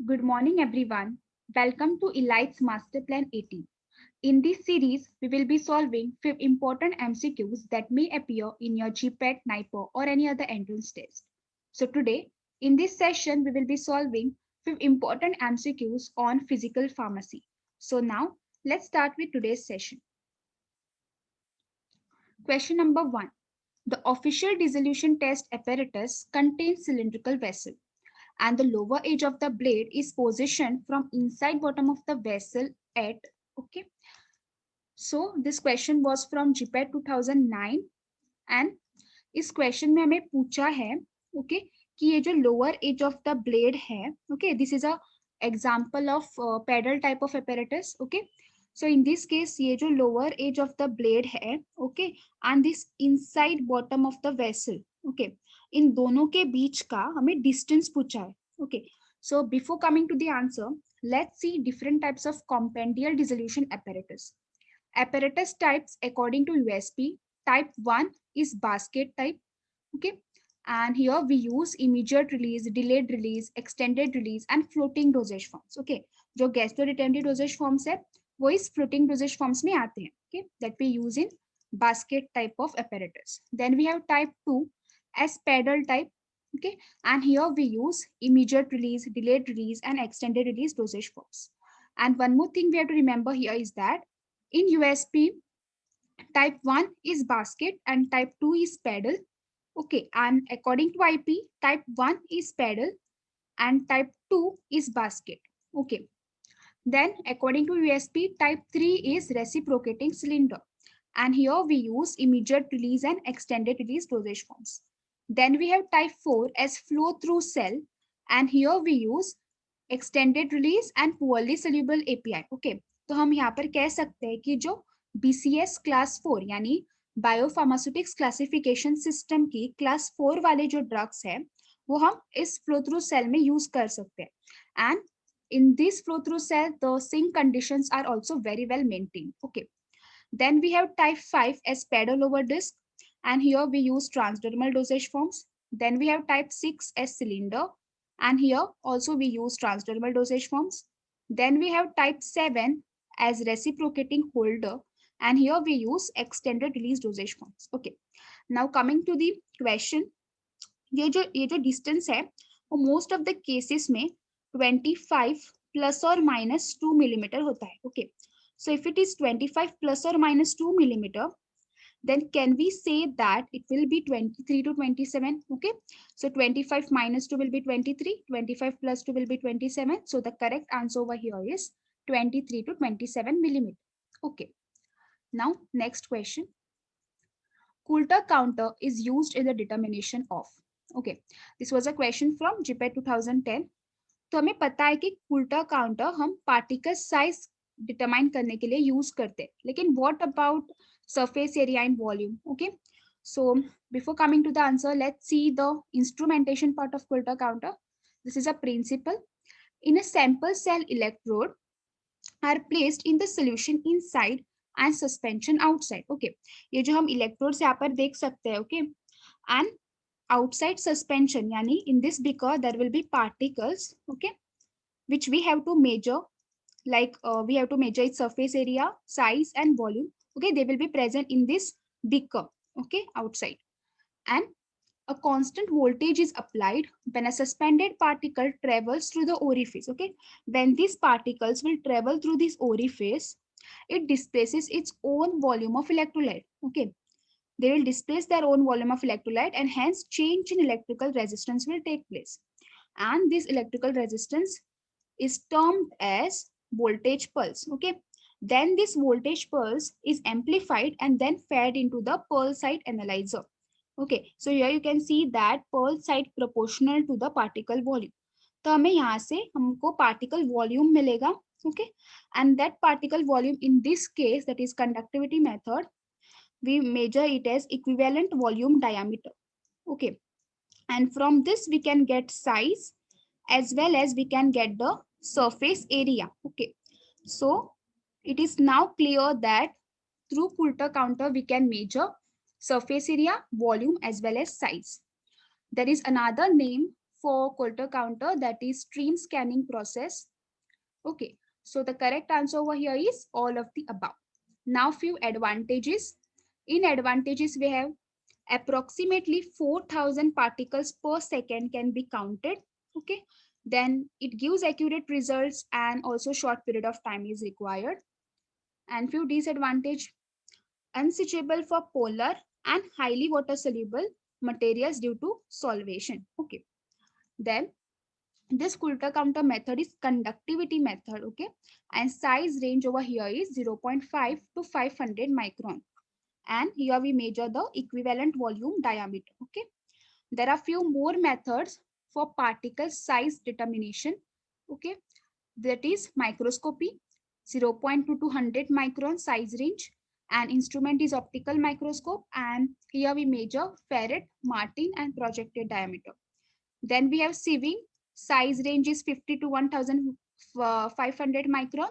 Good morning, everyone. Welcome to Elite's Master Plan 18. In this series, we will be solving 5 important MCQs that may appear in your GPAT, NIPER, or any other entrance test. So today, in this session, we will be solving 5 important MCQs on physical pharmacy. So now, let's start with today's session. Question number 1. The official dissolution test apparatus contains cylindrical vessel, and the lower edge of the blade is positioned from inside bottom of the vessel at okay. So this question was from GPAT 2009 and इस question में हमें पूछा है okay कि ये जो lower edge of the blade है okay this is a example of paddle type of apparatus okay so in this case ये जो lower edge of the blade है okay and this inside bottom of the vessel okay in दोनों के बीच का हमें distance पूछा है okay so before coming to the answer let's see different types of compendial dissolution apparatus types according to USP. Type 1 is basket type, okay, and here we use immediate release, delayed release, extended release and floating dosage forms. Okay, जो gastro-retentive dosage forms है वो इस floating dosage forms में आते हैं, okay, that we use in basket type of apparatus. Then we have type 2 as pedal type, okay, and here we use immediate release, delayed release and extended release dosage forms. And one more thing we have to remember here is that in USP, type 1 is basket and type 2 is pedal. Okay, and according to IP, type 1 is pedal and type 2 is basket. Okay, then according to USP, type 3 is reciprocating cylinder. And here we use immediate release and extended release dosage forms. Then we have type 4 as flow through cell. And here we use extended release and poorly soluble API. Okay, तो हम यहाँ पर कह सकते हैं कि जो BCS class 4 यानी बायोफार्मास्यूटिक्स क्लासिफिकेशन सिस्टम की क्लास 4 वाले जो ड्रग्स है वो हम इस फ्लो थ्रू सेल में यूज कर सकते हैं and in this flow through cell the sink conditions are also very well maintained. Okay, then we have type 5 as pedal over disc and here we use transdermal dosage forms. Then we have type 6 as cylinder and here also we use transdermal dosage forms. Then we have type 7 as reciprocating holder and here we use extended release dosage forms. Okay, now coming to the question, ये जो distance है वो most of the cases में 25 plus or minus 2 millimeter होता है. Okay, so if it is 25 plus or minus 2 millimeter, then can we say that it will be 23 to 27? Okay, so 25 minus 2 will be 23, 25 plus 2 will be 27. So the correct answer over here is 23 to 27 millimeter. Okay, now next question. Coulter counter is used in the determination of. Okay, this was a question from GPAT 2010. तो हमें पता है कि Coulter counter हम particle size determine करने के लिए use करते हैं, लेकिन what about surface area and volume? Okay, so before coming to the answer, let's see the instrumentation part of Coulter counter. This is a principle. In a sample cell, electrode are placed in the solution inside and suspension outside. Okay, ये जो हम electrodes यहाँ पर देख सकते हैं. Okay, and outside suspension yani in this beaker there will be particles, okay, which we have to measure, like we have to measure its surface area, size and volume. Okay, they will be present in this beaker, okay, outside, and a constant voltage is applied when a suspended particle travels through the orifice. Okay, when these particles will travel through this orifice, it displaces its own volume of electrolyte. Okay, they will displace their own volume of electrolyte and hence change in electrical resistance will take place. And this electrical resistance is termed as voltage pulse. Okay, then this voltage pulse is amplified and then fed into the pulse side analyzer. Okay, so here you can see that pulse side proportional to the particle volume. तो हमें यहाँ से हमको particle volume मिलेगा. Okay, and that particle volume in this case, that is conductivity method, we measure it as equivalent volume diameter. Okay, and from this we can get size as well as we can get the surface area. Okay, so it is now clear that through Coulter counter we can measure surface area, volume as well as size. There is another name for Coulter Counter, that is stream scanning process. Okay, so the correct answer over here is all of the above. Now few advantages. In advantages we have approximately 4,000 particles per second can be counted. Okay, then it gives accurate results and also short period of time is required. And few disadvantage: unsearchable for polar and highly water soluble materials due to solvation. Okay, then this Coulter counter method is conductivity method. Okay, and size range over here is 0.5 to 500 micron, and here we measure the equivalent volume diameter. Okay, there are few more methods for particle size determination. Okay, that is microscopy, 0.2 to 100 micron size range, and instrument is optical microscope, and here we measure Ferret, Martin and projected diameter. Then we have sieving, size range is 50 to 1500 micron,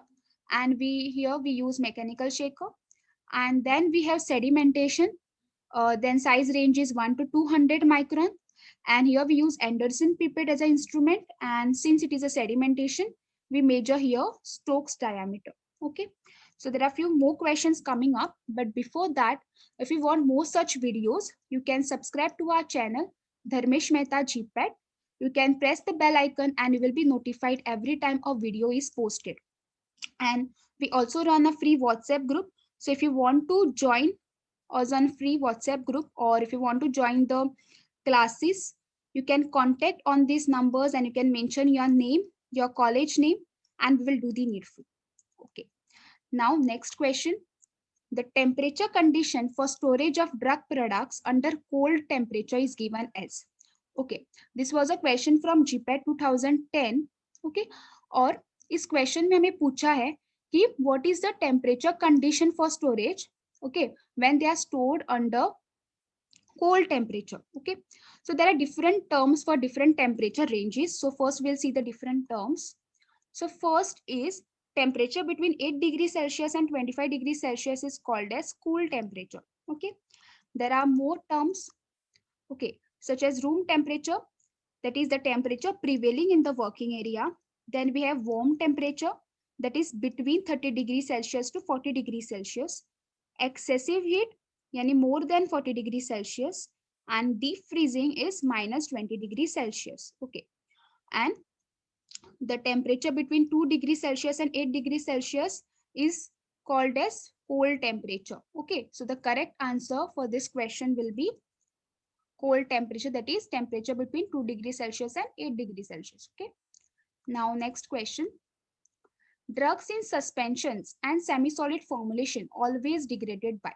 and we use mechanical shaker. And then we have sedimentation, then size range is 1 to 200 micron, and here we use Anderson pipette as an instrument, and since it is a sedimentation, we measure here Stokes diameter. Okay, so there are few more questions coming up, but before that, if you want more such videos, you can subscribe to our channel Dharmesh Mehta GPAT. You can press the bell icon and you will be notified every time a video is posted. And we also run a free WhatsApp group, so if you want to join us on free WhatsApp group, or if you want to join the classes, you can contact on these numbers and you can mention your name, your college name, and we will do the needful. Okay, now next question: the temperature condition for storage of drug products under cold temperature is given as. Okay, this was a question from GPAT 2010. Okay, और इस question में हमें पूछा है कि what is the temperature condition for storage, okay, when they are stored under cold temperature. Okay, so there are different terms for different temperature ranges. So first we'll see the different terms. So first is temperature between 8 degrees Celsius and 25 degrees Celsius is called as cool temperature. Okay, there are more terms, okay, such as room temperature, that is the temperature prevailing in the working area. Then we have warm temperature, that is between 30 degrees Celsius to 40 degrees Celsius. Excessive heat, yani more than 40 degrees Celsius. And deep freezing is minus 20 degrees Celsius. Okay, and the temperature between 2 degrees Celsius and 8 degrees Celsius is called as cold temperature. Okay, so the correct answer for this question will be cold temperature, that is temperature between 2 degrees Celsius and 8 degrees Celsius. Okay, now next question: drugs in suspensions and semi-solid formulation always degraded by.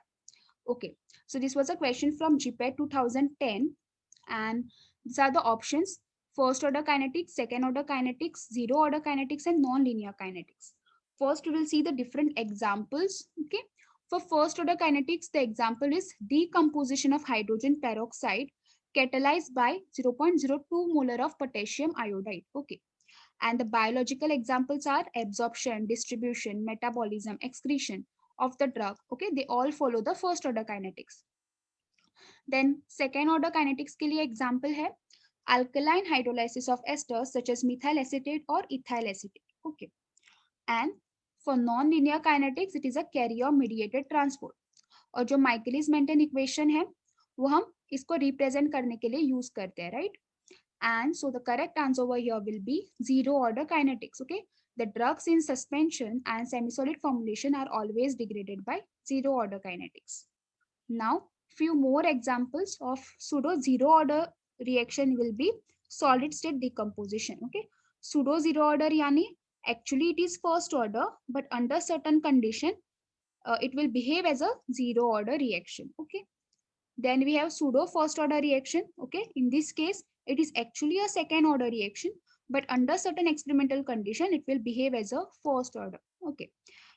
Okay, so this was a question from GPAT 2010, and these are the options: first order kinetics, second order kinetics, zero order kinetics, and non-linear kinetics. First, we will see the different examples. Okay, for first order kinetics, the example is decomposition of hydrogen peroxide catalyzed by 0.02 molar of potassium iodide. Okay, and the biological examples are absorption, distribution, metabolism, excretion of the drug. Okay, they all follow the first order kinetics. Then second order kinetics के लिए example है alkaline hydrolysis of esters such as methyl acetate or ethyl acetate. Okay, and for non-linear kinetics it is a carrier mediated transport. और जो Michaelis Menten equation है वो हम इसको represent करने के लिए use करते हैं, right? And so the correct answer over here will be zero order kinetics. Okay, the drugs in suspension and semi-solid formulation are always degraded by zero order kinetics. Now few more examples of pseudo zero order reaction will be solid state decomposition. Okay, pseudo zero order yani actually it is first order, but under certain condition it will behave as a zero order reaction. Okay, then we have pseudo first order reaction. Okay, in this case it is actually a second order reaction, but under certain experimental condition it will behave as a first order. Okay,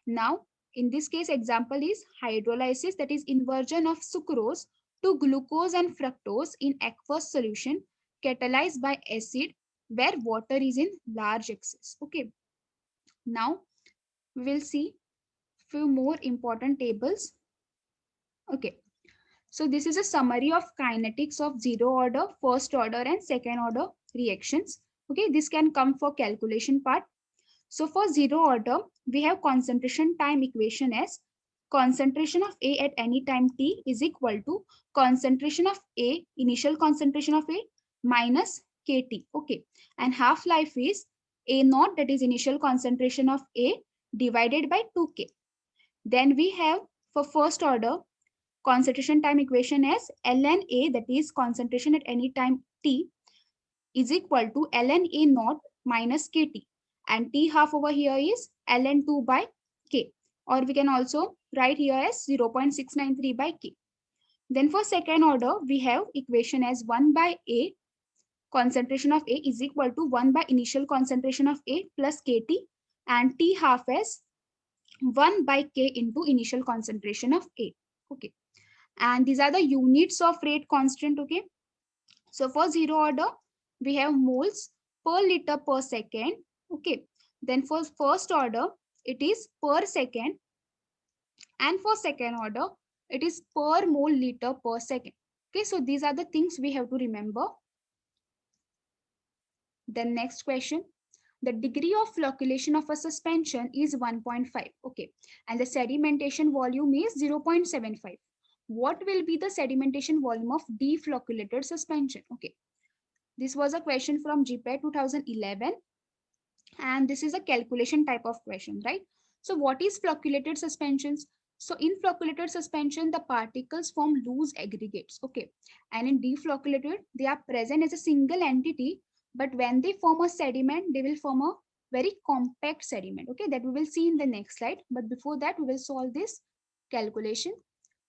now in this case example is hydrolysis, that is inversion of sucrose to glucose and fructose in aqueous solution catalyzed by acid where water is in large excess. Okay, now we will see few more important tables. Okay, So this is a summary of kinetics of zero order, first order and second order reactions. Okay, this can come for calculation part. So for zero order, we have concentration time equation as concentration of A at any time t is equal to concentration of A, initial concentration of A minus kT. Okay, and half-life is A naught, that is initial concentration of A divided by 2K. Then we have for first order concentration time equation as ln A, that is concentration at any time t, is equal to ln A naught minus kT, and t half over here is ln 2 by k, or we can also write here as 0.693 by k. Then for second order, we have equation as 1 by A, concentration of A is equal to 1 by initial concentration of A plus kT, and t half as 1 by k into initial concentration of A. Okay, and these are the units of rate constant. Okay, so for zero order, we have moles per liter per second. Okay, then for first order, it is per second, and for second order, it is per mole liter per second. Okay, so these are the things we have to remember. Then next question, the degree of flocculation of a suspension is 1.5. Okay, and the sedimentation volume is 0.75. What will be the sedimentation volume of deflocculated suspension? Okay, this was a question from GPAT 2011, and this is a calculation type of question, right? So what is flocculated suspensions? So in flocculated suspension, the particles form loose aggregates, okay? And in deflocculated, they are present as a single entity, but when they form a sediment, they will form a very compact sediment, okay? That we will see in the next slide. But before that, we will solve this calculation.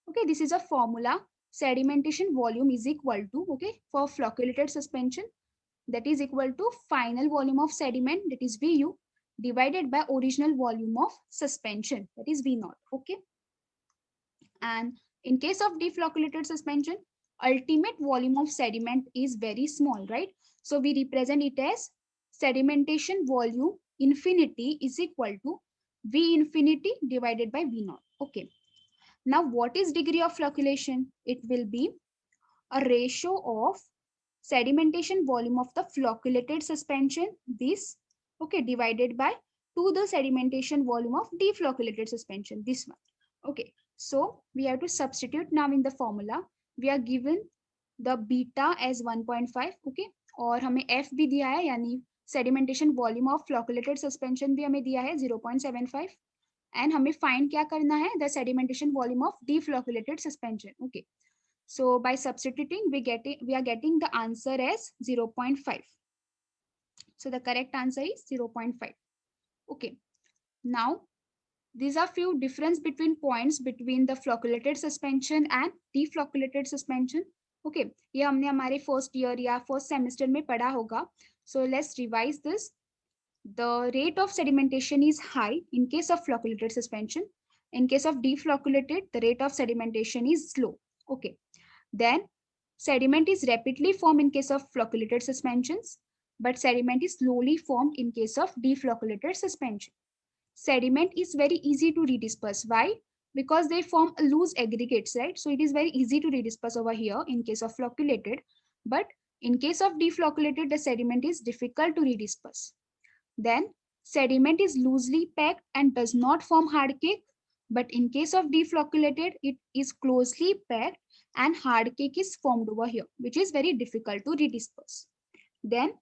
Okay, this is a formula. Sedimentation volume is equal to, okay, for flocculated suspension, that is equal to final volume of sediment, that is Vu, divided by original volume of suspension, that is V naught. Okay, and in case of deflocculated suspension, ultimate volume of sediment is very small, right? So we represent it as sedimentation volume infinity is equal to V infinity divided by V naught. Okay, now what is degree of flocculation? It will be a ratio of sedimentation volume of the flocculated suspension, this, okay, divided by to the sedimentation volume of deflocculated suspension, this one. Okay, so we have to substitute now in the formula. We are given the beta as 1.5, okay, और हमें F भी दिया है, यानी sedimentation volume of flocculated suspension भी हमें दिया है 0.75, and हमें find क्या करना है, the sedimentation volume of deflocculated suspension. Okay, so by substituting, we are getting the answer as 0.5. So the correct answer is 0.5. Okay. Now, these are few difference between points between the flocculated suspension and deflocculated suspension. Okay. ये हमने हमारे first year या first semester में पढ़ा होगा. So let's revise this. The rate of sedimentation is high in case of flocculated suspension. In case of deflocculated, the rate of sedimentation is slow. Okay. Then sediment is rapidly formed in case of flocculated suspensions, but sediment is slowly formed in case of deflocculated suspension. Sediment is very easy to redisperse. Why? Because they form loose aggregates, right? So it is very easy to redisperse over here in case of flocculated, but in case of deflocculated, the sediment is difficult to redisperse. Then sediment is loosely packed and does not form hard cake, but in case of deflocculated, it is closely packed and hard cake is formed over here, which is very difficult to redisperse. Then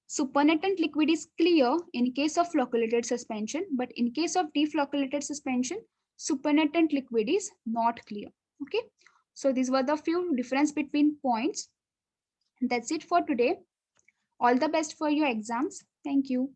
supernatant liquid is clear in case of flocculated suspension, but in case of deflocculated suspension, supernatant liquid is not clear. Okay, so these were the few difference between points. That's it for today. All the best for your exams. Thank you.